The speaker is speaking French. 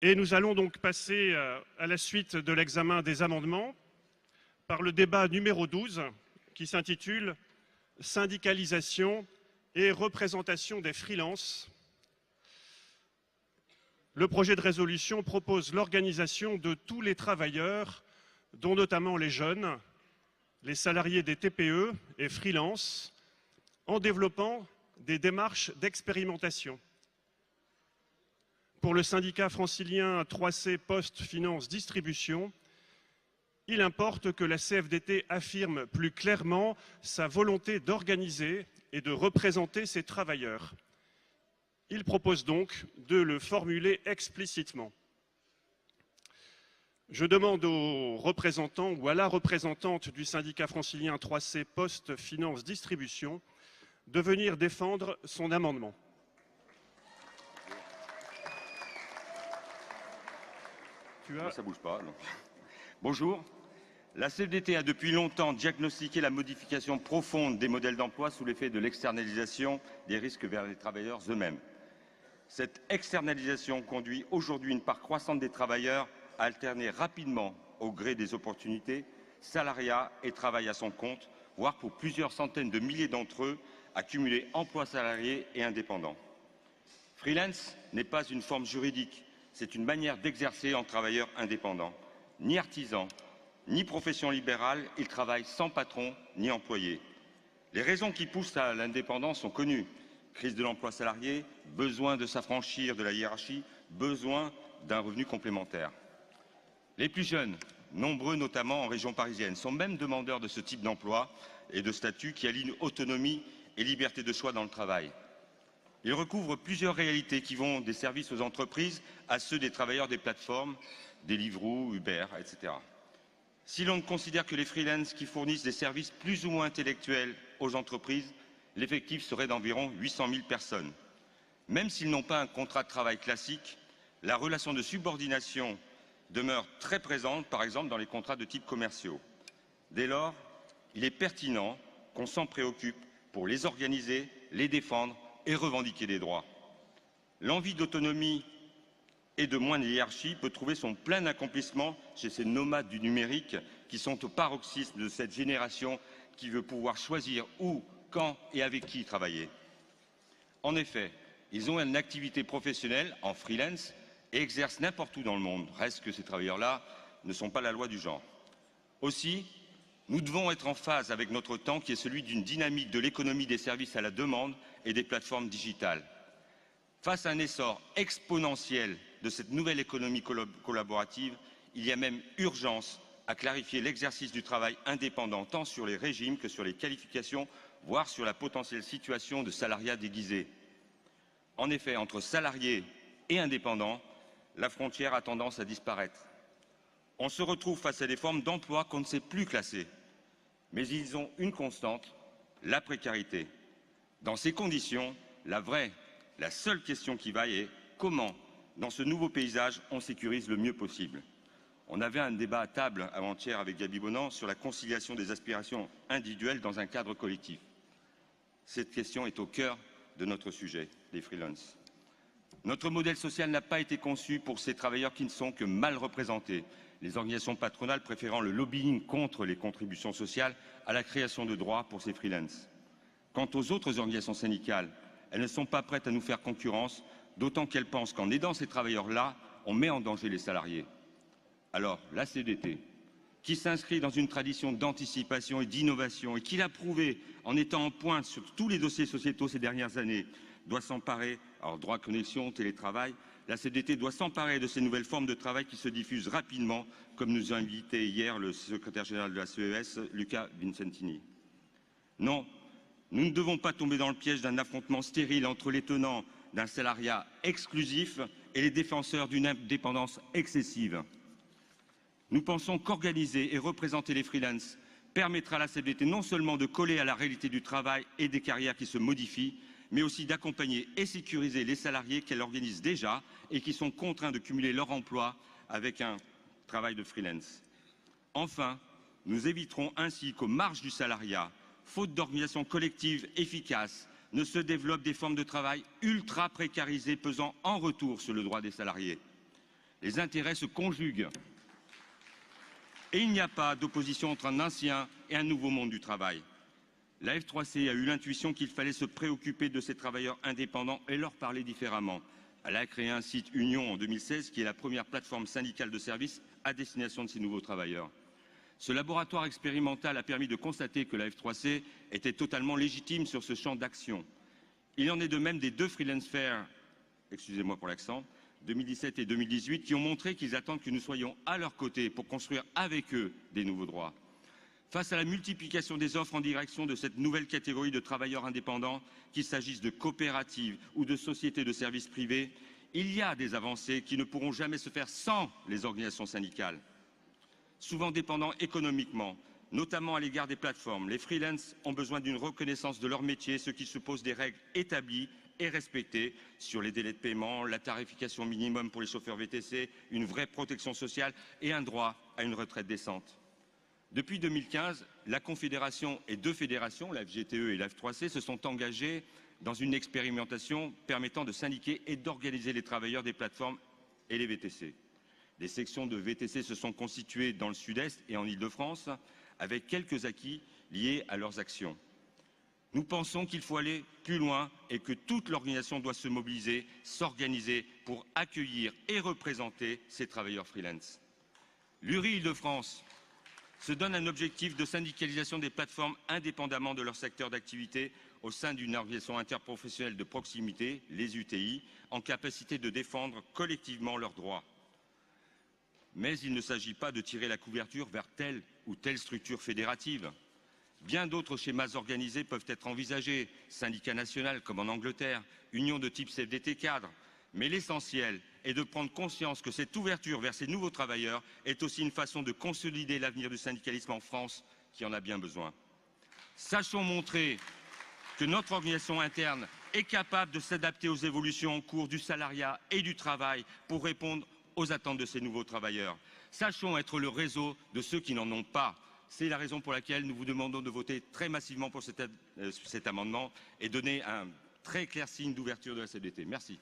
Et nous allons donc passer à la suite de l'examen des amendements par le débat numéro 12 qui s'intitule « Syndicalisation et représentation des freelances ». Le projet de résolution propose l'organisation de tous les travailleurs, dont notamment les jeunes, les salariés des TPE et freelance, en développant des démarches d'expérimentation. Pour le syndicat francilien 3C Poste Finance Distribution, il importe que la CFDT affirme plus clairement sa volonté d'organiser et de représenter ses travailleurs. Il propose donc de le formuler explicitement. Je demande aux représentants ou à la représentante du syndicat francilien 3C Poste Finance Distribution de venir défendre son amendement. Ça bouge pas. Non. Bonjour. La CFDT a depuis longtemps diagnostiqué la modification profonde des modèles d'emploi sous l'effet de l'externalisation des risques vers les travailleurs eux-mêmes. Cette externalisation conduit aujourd'hui une part croissante des travailleurs à alterner rapidement au gré des opportunités, salariat et travail à son compte, voire pour plusieurs centaines de milliers d'entre eux, à cumuler emploi salarié et indépendant. Freelance n'est pas une forme juridique, c'est une manière d'exercer en travailleur indépendant. Ni artisan, ni profession libérale, il travaille sans patron ni employé. Les raisons qui poussent à l'indépendance sont connues. Crise de l'emploi salarié, besoin de s'affranchir de la hiérarchie, besoin d'un revenu complémentaire. Les plus jeunes, nombreux notamment en région parisienne, sont même demandeurs de ce type d'emploi et de statut qui aligne autonomie et liberté de choix dans le travail. Il recouvre plusieurs réalités qui vont des services aux entreprises à ceux des travailleurs des plateformes, Deliveroo, Uber, etc. Si l'on ne considère que les freelances qui fournissent des services plus ou moins intellectuels aux entreprises, l'effectif serait d'environ 800 000 personnes. Même s'ils n'ont pas un contrat de travail classique, la relation de subordination demeure très présente, par exemple dans les contrats de type commerciaux. Dès lors, il est pertinent qu'on s'en préoccupe pour les organiser, les défendre et revendiquer des droits. L'envie d'autonomie et de moins de hiérarchie peut trouver son plein accomplissement chez ces nomades du numérique qui sont au paroxysme de cette génération qui veut pouvoir choisir où, quand et avec qui travailler. En effet, ils ont une activité professionnelle en freelance et exercent n'importe où dans le monde. Reste que ces travailleurs-là ne sont pas la loi du genre. Aussi, nous devons être en phase avec notre temps qui est celui d'une dynamique de l'économie des services à la demande et des plateformes digitales. Face à un essor exponentiel de cette nouvelle économie collaborative, il y a même urgence à clarifier l'exercice du travail indépendant tant sur les régimes que sur les qualifications, voire sur la potentielle situation de salariat déguisé. En effet, entre salariés et indépendants, la frontière a tendance à disparaître. On se retrouve face à des formes d'emploi qu'on ne sait plus classer. Mais ils ont une constante, la précarité. Dans ces conditions, la seule question qui vaille est comment, dans ce nouveau paysage, on sécurise le mieux possible. On avait un débat à table avant-hier avec Gaby Bonan sur la conciliation des aspirations individuelles dans un cadre collectif. Cette question est au cœur de notre sujet, les freelances. Notre modèle social n'a pas été conçu pour ces travailleurs qui ne sont que mal représentés, les organisations patronales préférant le lobbying contre les contributions sociales à la création de droits pour ces freelances. Quant aux autres organisations syndicales, elles ne sont pas prêtes à nous faire concurrence, d'autant qu'elles pensent qu'en aidant ces travailleurs-là, on met en danger les salariés. Alors, la CFDT, qui s'inscrit dans une tradition d'anticipation et d'innovation et qui l'a prouvé en étant en pointe sur tous les dossiers sociétaux ces dernières années, doit s'emparer, alors droit à connexion, télétravail, la CFDT doit s'emparer de ces nouvelles formes de travail qui se diffusent rapidement, comme nous a invité hier le secrétaire général de la CES, Luca Vincentini. Non, nous ne devons pas tomber dans le piège d'un affrontement stérile entre les tenants d'un salariat exclusif et les défenseurs d'une indépendance excessive. Nous pensons qu'organiser et représenter les freelances permettra à la CFDT non seulement de coller à la réalité du travail et des carrières qui se modifient, mais aussi d'accompagner et sécuriser les salariés qu'elle organise déjà et qui sont contraints de cumuler leur emploi avec un travail de freelance. Enfin, nous éviterons ainsi qu'aux marges du salariat, faute d'organisation collective efficace, ne se développent des formes de travail ultra précarisées pesant en retour sur le droit des salariés. Les intérêts se conjuguent. Et il n'y a pas d'opposition entre un ancien et un nouveau monde du travail. La F3C a eu l'intuition qu'il fallait se préoccuper de ces travailleurs indépendants et leur parler différemment. Elle a créé un site Union en 2016 qui est la première plateforme syndicale de services à destination de ces nouveaux travailleurs. Ce laboratoire expérimental a permis de constater que la F3C était totalement légitime sur ce champ d'action. Il en est de même des 2 Freelance Fairs, excusez-moi pour l'accent, 2017 et 2018, qui ont montré qu'ils attendent que nous soyons à leur côté pour construire avec eux des nouveaux droits. Face à la multiplication des offres en direction de cette nouvelle catégorie de travailleurs indépendants, qu'il s'agisse de coopératives ou de sociétés de services privés, il y a des avancées qui ne pourront jamais se faire sans les organisations syndicales. Souvent dépendants économiquement, notamment à l'égard des plateformes, les freelances ont besoin d'une reconnaissance de leur métier, ce qui suppose des règles établies et respectées sur les délais de paiement, la tarification minimum pour les chauffeurs VTC, une vraie protection sociale et un droit à une retraite décente. Depuis 2015, la Confédération et 2 fédérations, la FGTE et la F3C, se sont engagées dans une expérimentation permettant de syndiquer et d'organiser les travailleurs des plateformes et les VTC. Des sections de VTC se sont constituées dans le Sud-Est et en Île-de-France, avec quelques acquis liés à leurs actions. Nous pensons qu'il faut aller plus loin et que toute l'organisation doit se mobiliser, s'organiser pour accueillir et représenter ces travailleurs freelance. L'URI Île-de-France se donne un objectif de syndicalisation des plateformes indépendamment de leur secteur d'activité au sein d'une organisation interprofessionnelle de proximité, les UTI, en capacité de défendre collectivement leurs droits. Mais il ne s'agit pas de tirer la couverture vers telle ou telle structure fédérative. Bien d'autres schémas organisés peuvent être envisagés, syndicat national comme en Angleterre, union de type CFDT cadre. Mais l'essentiel est de prendre conscience que cette ouverture vers ces nouveaux travailleurs est aussi une façon de consolider l'avenir du syndicalisme en France qui en a bien besoin. Sachons montrer que notre organisation interne est capable de s'adapter aux évolutions en cours du salariat et du travail pour répondre aux attentes de ces nouveaux travailleurs. Sachons être le réseau de ceux qui n'en ont pas. C'est la raison pour laquelle nous vous demandons de voter très massivement pour cet amendement et donner un très clair signe d'ouverture de la CFDT. Merci.